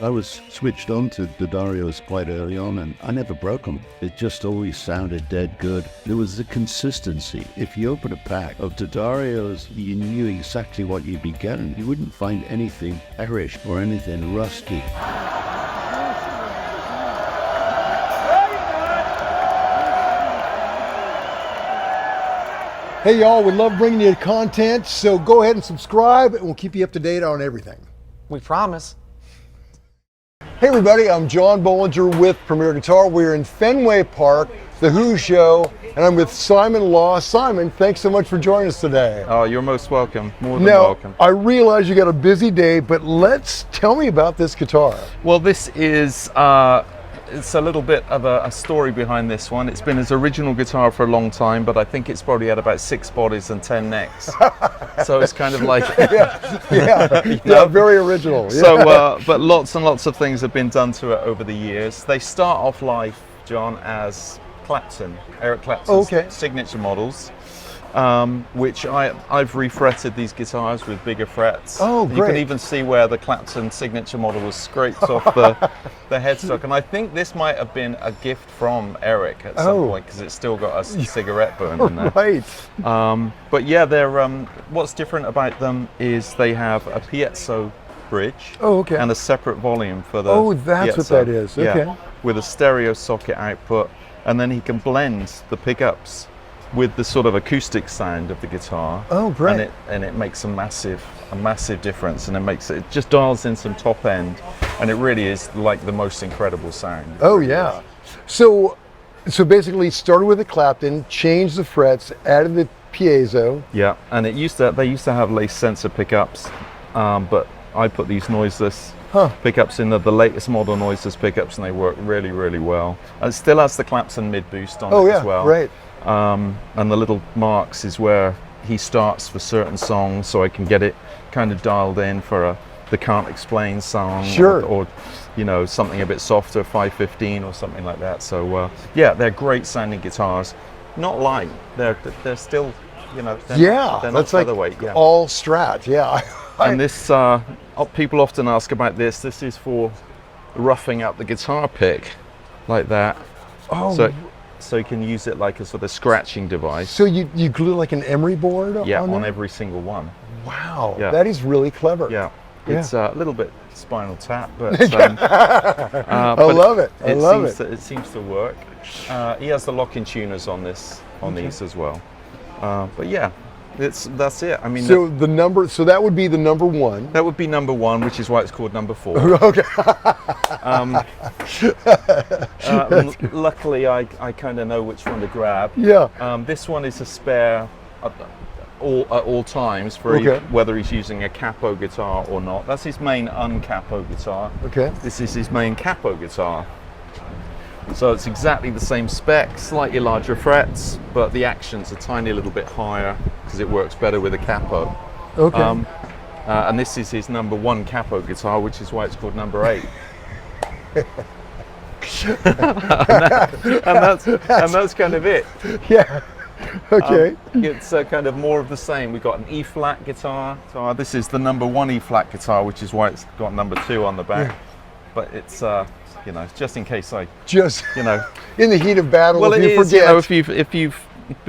I was switched on to the Darios quite early on, and I never broke them. It just always sounded dead good. There was a consistency. If you open a pack of Darios, you knew exactly what you'd be getting. You wouldn't find anything perish or anything rusty. Hey y'all, we love bringing you content, so go ahead and subscribe and we'll keep you up to date on everything. We promise. Hey everybody, I'm John Bohlinger with Premier Guitar. We're in Fenway Park, the Who Show, and I'm with Simon Law. Simon, thanks so much for joining us today. Oh, you're most welcome, more than now, welcome. I realize you got a busy day, but tell me about this guitar. Well, this is, it's a little bit of a story behind this one. It's been his original guitar for a long time, but I think it's probably had about 6 bodies and 10 necks. So it's kind of like, yeah, very original. Yeah. So, but lots and lots of things have been done to it over the years. They start off life, John, as Eric Clapton's signature models, which I've refretted these guitars with bigger frets. Oh, great. You can even see where the Clapton signature model was scraped off the headstock, and I think this might have been a gift from Eric at some point, because it's still got a cigarette burn in there. Right. But yeah, they're what's different about them is they have a piezo bridge and a separate volume for the that's piezo. what that is. Okay. Yeah, with a stereo socket output, and then he can blend the pickups with the sort of acoustic sound of the guitar. Oh, great. And it makes a massive difference, and it just dials in some top end, and it really is like the most incredible sound. Oh yeah. So basically started with the Clapton, changed the frets, added the piezo. Yeah, and they used to have lace sensor pickups, but I put these noiseless pickups in, the latest model noiseless pickups, and they work really, really well. And it still has the Clapton mid boost on it as well. Right. And the little marks is where he starts for certain songs, so I can get it kind of dialed in for the Can't Explain song, or you know, something a bit softer, 515 or something like that. So yeah, they're great sounding guitars. Not light. They're still, you know, they're not featherweight. Like all Strat. Yeah. And this, people often ask about this. This is for roughing up the guitar pick, like that. Oh. So you can use it like a sort of scratching device. So you glue like an emery board on every single one. Wow, that is really clever. Yeah, it's a little bit Spinal Tap, but I love it. It seems to work. He has the lock-in tuners on these as well. But yeah, that's it. I mean, so that would be the number one. That would be number one, which is why it's called number 4. Okay. Luckily, I kind of know which one to grab. Yeah. This one is a spare at all times for whether he's using a capo guitar or not. That's his main uncapo guitar. Okay. This is his main capo guitar. So it's exactly the same spec, slightly larger frets, but the action's a tiny little bit higher because it works better with a capo. Okay. And this is his number 1 capo guitar, which is why it's called number 8. and that's kind of it. Yeah. Okay. It's kind of more of the same. We've got an E flat guitar. So this is the number 1 E flat guitar, which is why it's got number 2 on the back. But it's you know, just in case in the heat of battle, well, if you forget. You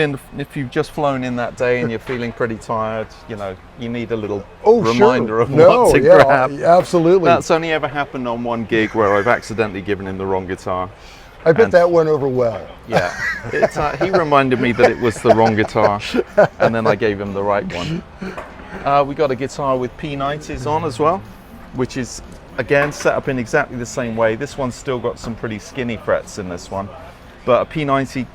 know, if you've just flown in that day and you're feeling pretty tired, you know, you need a little reminder of what to grab. Absolutely. That's only ever happened on one gig where I've accidentally given him the wrong guitar. I bet that went over well. Yeah, he reminded me that it was the wrong guitar, and then I gave him the right one. We got a guitar with P90s on as well, which is again set up in exactly the same way. This one's still got some pretty skinny frets in this one, but a P90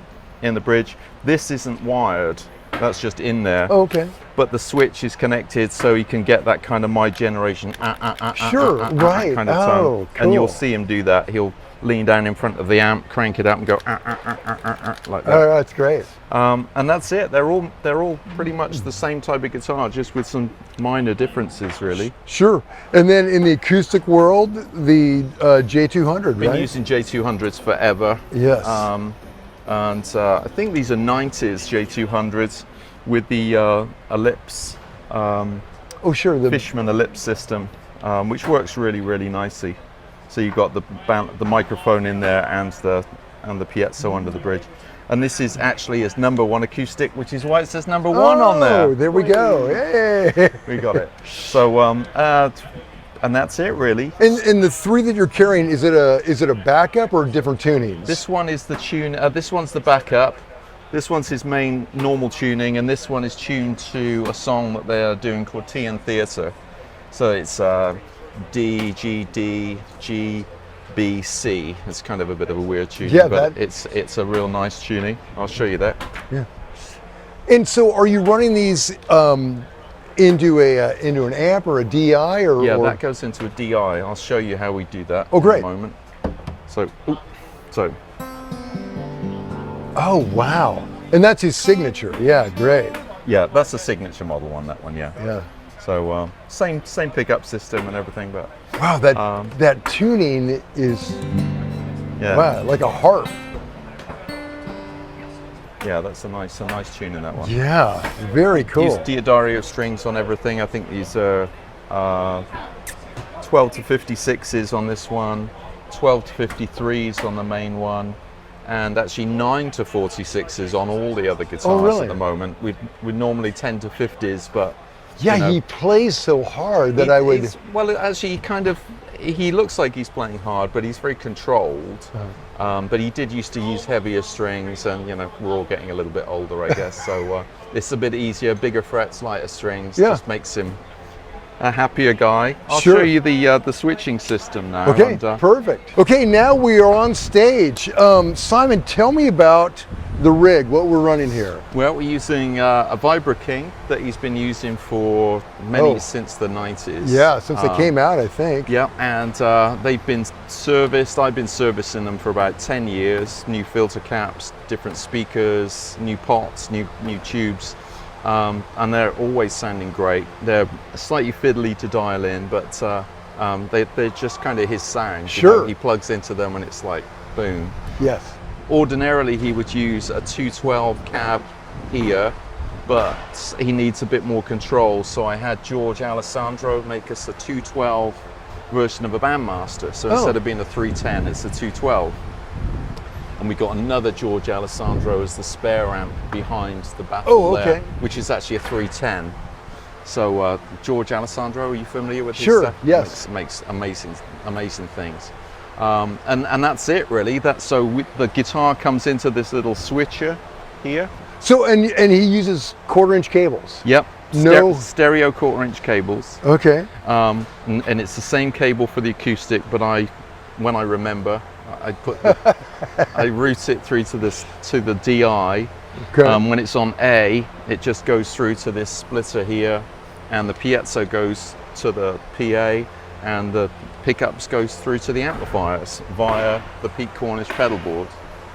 in the bridge. This isn't wired, that's just in there. Okay. But the switch is connected, so you can get that kind of My Generation kind of tone. Cool. And you'll see him do that. He'll lean down in front of the amp, crank it up, and go like that. Oh, that's great. And that's it. They're all pretty much the same type of guitar, just with some minor differences, really. Sure. And then in the acoustic world, the J200. Been using J200s forever. Yes. And I think these are 90s J200s with the ellipse. The Fishman ellipse system, which works really, really nicely. So you've got the microphone in there and the piezo under the bridge. And this is actually his #1 acoustic, which is why it says #1 on there. Oh, there we go. Hey. We got it. So, and that's it really. And the 3 that you're carrying, is it a backup or different tunings? This one is the tune. This one's the backup. This one's his main normal tuning, and this one is tuned to a song that they are doing called Tea and Theatre. So it's D, G, D, G, B, C. It's kind of a bit of a weird tuning, yeah, but it's a real nice tuning. I'll show you that. Yeah. And so, are you running these into an amp or a DI or? Yeah, that goes into a DI. I'll show you how we do that. Oh, great. In a moment. So. Oh wow! And that's his signature. Yeah, great. Yeah, that's a signature model one. That one, yeah. Yeah. So same pickup system and everything, but wow, that tuning is wow, like a harp. Yeah, that's a nice tune in that one. Yeah, very cool. Use Diodario strings on everything. I think these are 12 to 56s on this one, 12 to 53s on the main one, and actually 9 to 46s on all the other guitars at the moment. We normally 10 to 50s, but yeah, he plays so hard that well, actually, he looks like he's playing hard, but he's very controlled. But he did used to use heavier strings, and we're all getting a little bit older, I guess. So it's a bit easier, bigger frets, lighter strings. Yeah. Just makes him a happier guy. I'll Sure. show you the switching system now. Okay, and, perfect. Okay, now we are on stage. Simon, tell me about the rig, what we're running here. Well, we're using a Vibra King that he's been using for since the 90s. Yeah, since they came out, I think. Yeah, and they've been serviced. I've been servicing them for about 10 years. New filter caps, different speakers, new pots, new tubes. And they're always sounding great. They're slightly fiddly to dial in, but they're just kind of his sound. Sure. He plugs into them and it's like, boom. Yes. Ordinarily, he would use a 212 cab here, but he needs a bit more control. So I had George Alessandro make us a 212 version of a Bandmaster. So instead of being a 310, it's a 212. And we got another George Alessandro as the spare amp behind the baffle there, which is actually a 310. So George Alessandro, are you familiar with his stuff? Yes. Makes amazing things. And that's it really. The guitar comes into this little switcher here. So and he uses 1/4-inch cables. Yep. No stereo 1/4-inch cables. Okay. And it's the same cable for the acoustic, but when I remember, I route it through to the DI. Okay. When it's on A, it just goes through to this splitter here, and the piezo goes to the PA, and the pickups goes through to the amplifiers via the Pete Cornish pedalboard.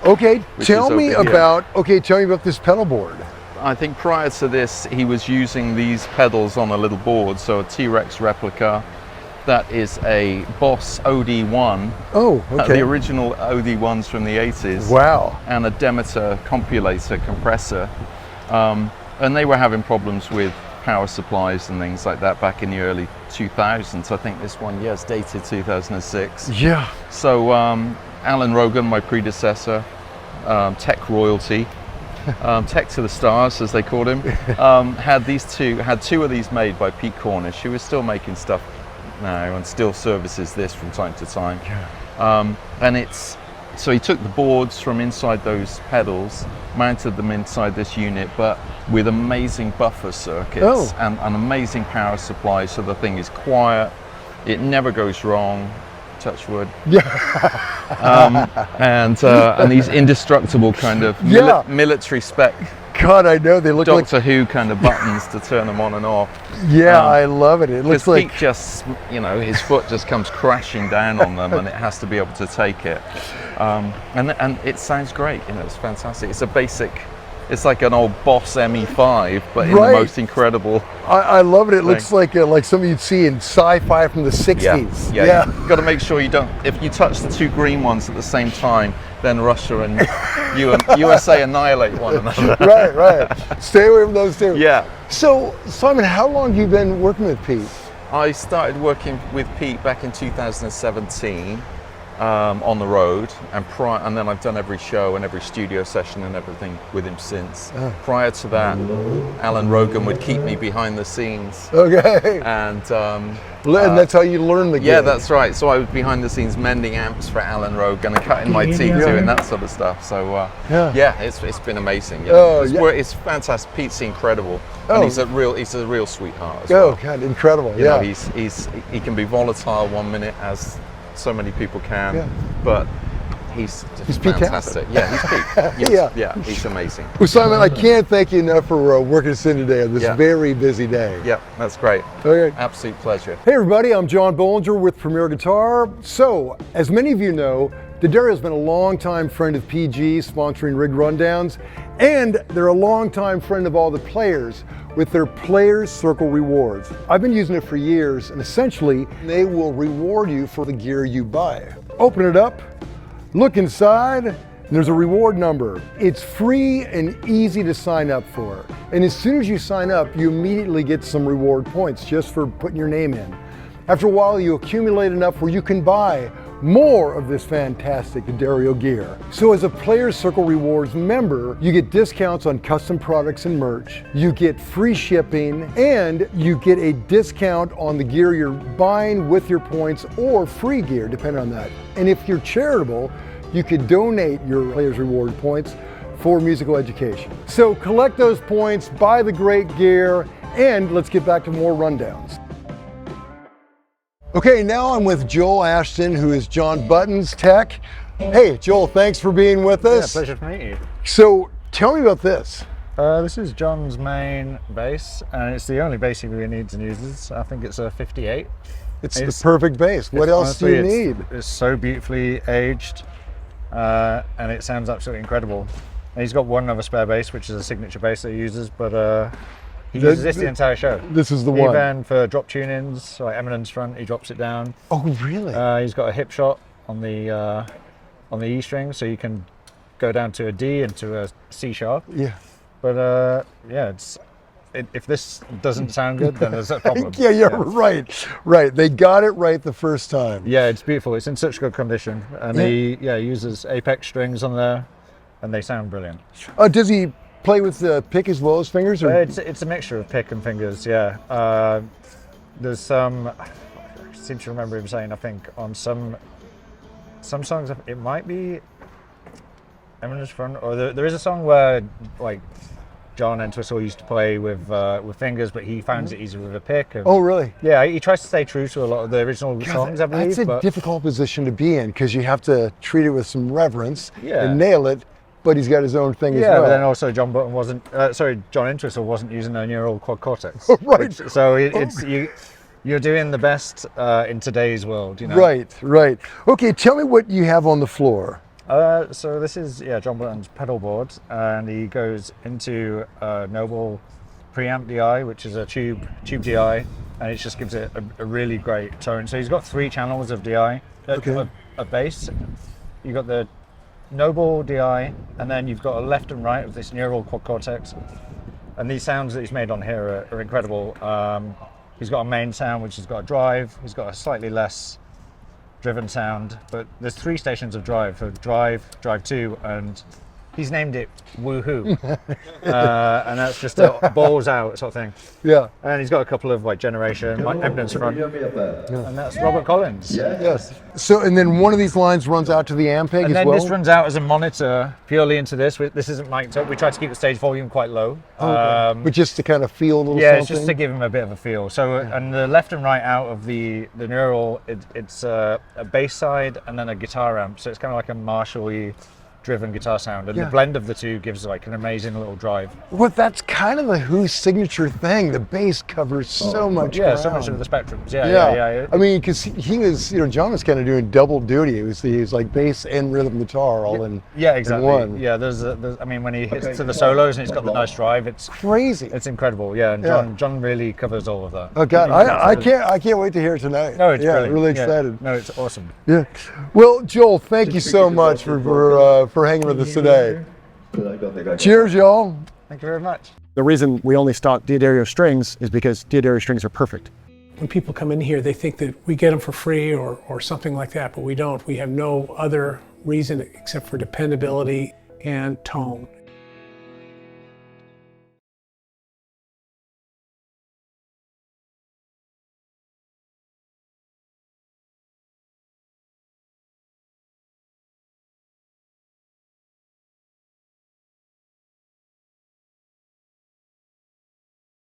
Okay, tell me about this pedal board. I think prior to this, he was using these pedals on a little board, so a T-Rex replica. That is a Boss OD1. Oh, okay. The original OD1s from the 80s. Wow. And a Demeter compulator compressor. And they were having problems with power supplies and things like that back in the early 2000s. I think this one, it's dated 2006. Yeah. So Alan Rogan, my predecessor, tech royalty, tech to the stars as they called him, had two of these made by Pete Cornish, who is still making stuff now and still services this from time to time. So he took the boards from inside those pedals, mounted them inside this unit, but with amazing buffer circuits and an amazing power supply, so the thing is quiet, it never goes wrong, touch wood. And these indestructible kind of military spec. God, I know, they look Doctor Who kind of buttons to turn them on and off. Yeah, I love it. It looks like Pete just, his foot just comes crashing down on them, and it has to be able to take it. And it sounds great. It's fantastic. It's a basic. It's like an old Boss ME5, but in the most incredible. I love it. It looks like something you'd see in sci-fi from the 60s. Yeah. You've got to make sure you don't. If you touch the two green ones at the same time, then Russia and USA annihilate one another. Right. Stay away from those two. Yeah. So, Simon, how long have you been working with Pete? I started working with Pete back in 2017 on the road, and then I've done every show and every studio session and everything with him since. Prior to that, Alan Rogan would keep me behind the scenes. Okay. And that's how you learn the game. Yeah, that's right. So I was behind the scenes mending amps for Alan Rogan and cutting my teeth doing that sort of stuff. So it's been amazing. Yeah. It's fantastic. Pete's incredible, and he's a real sweetheart as well. Oh God, incredible! You know, he can be volatile one minute, as so many people can, but he's Pete fantastic. Yeah, he's Pete. He's amazing. Well, Simon, I can't thank you enough for working us in today on this very busy day. Yeah, that's great. Okay. Absolute pleasure. Hey everybody, I'm John Bohlinger with Premier Guitar. So, as many of you know, D'Addario's been a longtime friend of PG, sponsoring rig rundowns, and they're a longtime friend of all the players with their Players Circle rewards. I've been using it for years, and essentially, they will reward you for the gear you buy. Open it up, look inside, and there's a reward number. It's free and easy to sign up for. And as soon as you sign up, you immediately get some reward points just for putting your name in. After a while, you accumulate enough where you can buy more of this fantastic D'Addario gear. So as a Players Circle Rewards member, you get discounts on custom products and merch, you get free shipping, and you get a discount on the gear you're buying with your points, or free gear, depending on that. And if you're charitable, you could donate your Players Reward points for musical education. So collect those points, buy the great gear, and let's get back to more rundowns. Okay, now I'm with Joel Ashton, who is Jon Button's tech. Hey, Joel, thanks for being with us. Yeah, pleasure to meet you. So, tell me about this. This is John's main bass, and it's the only bass he really needs and uses. I think it's a 58. It's the perfect bass. What else do you need? It's so beautifully aged, and it sounds absolutely incredible. And he's got one other spare bass, which is a signature bass that he uses, but he uses this the entire show. This is the one. Even for drop tunings, like Eminence front, he drops it down. Oh, really? He's got a hip shot on the E string, so you can go down to a D and to a C sharp. Yeah. But if this doesn't sound good, then there's a problem. Right. They got it right the first time. Yeah, it's beautiful. It's in such good condition, and he uses Apex strings on there, and they sound brilliant. Does he play with the pick as well as fingers? Or? It's a mixture of pick and fingers. Yeah. There's some. I seem to remember him saying, I think on some songs it might be Eminence front, or there is a song where like John Entwistle used to play with fingers, but he finds it easier with a pick. Oh, really? Yeah, he tries to stay true to a lot of the original songs, I believe. That's a difficult position to be in, because you have to treat it with some reverence and nail it, but he's got his own thing as well. Yeah, but then also Jon Button wasn't, John Entwistle wasn't using a neural quad cortex. Right. So you're doing the best in today's world, you know? Right. Okay, tell me what you have on the floor. So this is Jon Button's Pedalboard, and he goes into a Noble preamp DI, which is a tube DI, and it just gives it a really great tone. So he's got 3 channels of DI, a bass. You've got the Noble DI, and then you've got a left and right of this neural quad cortex. And these sounds that he's made on here are incredible. He's got a main sound, which has got a drive. He's got a slightly less driven sound, but there's 3 stations of drive. So drive 2, and he's named it Woohoo. And that's just a balls out sort of thing. Yeah. And he's got a couple of like generation, like Eminence front. And that's Robert Collins. Yes. So, and then one of these lines runs out to the Ampeg as well? And then this runs out as a monitor purely into this. This isn't mic'd up. We try to keep the stage volume quite low. But just to kind of feel a little something? something? It's just to give him a bit of a feel. So, and the left and right out of the neural, it's a bass side and then a guitar amp. So it's kind of like a Marshall-y driven guitar sound, and the blend of the two gives like an amazing little drive. Well, that's kind of the Who's signature thing. The bass covers so much ground. So much of the spectrums. I mean, because he was, John was kind of doing double duty. He was like bass and rhythm guitar all in exactly. in one. Yeah, there's I mean, when he hits to the solos and it's got the nice drive, it's crazy. It's incredible. Yeah, and John really covers all of that. Oh God, I can't wait to hear it tonight. No, it's brilliant. Really excited. No, it's awesome. Yeah. Well, Joel, thank you so much for hanging with us today. Cheers, y'all. Thank you very much. The reason we only stock D'Addario strings is because D'Addario strings are perfect. When people come in here, they think that we get them for free or something like that, but we don't. We have no other reason except for dependability and tone.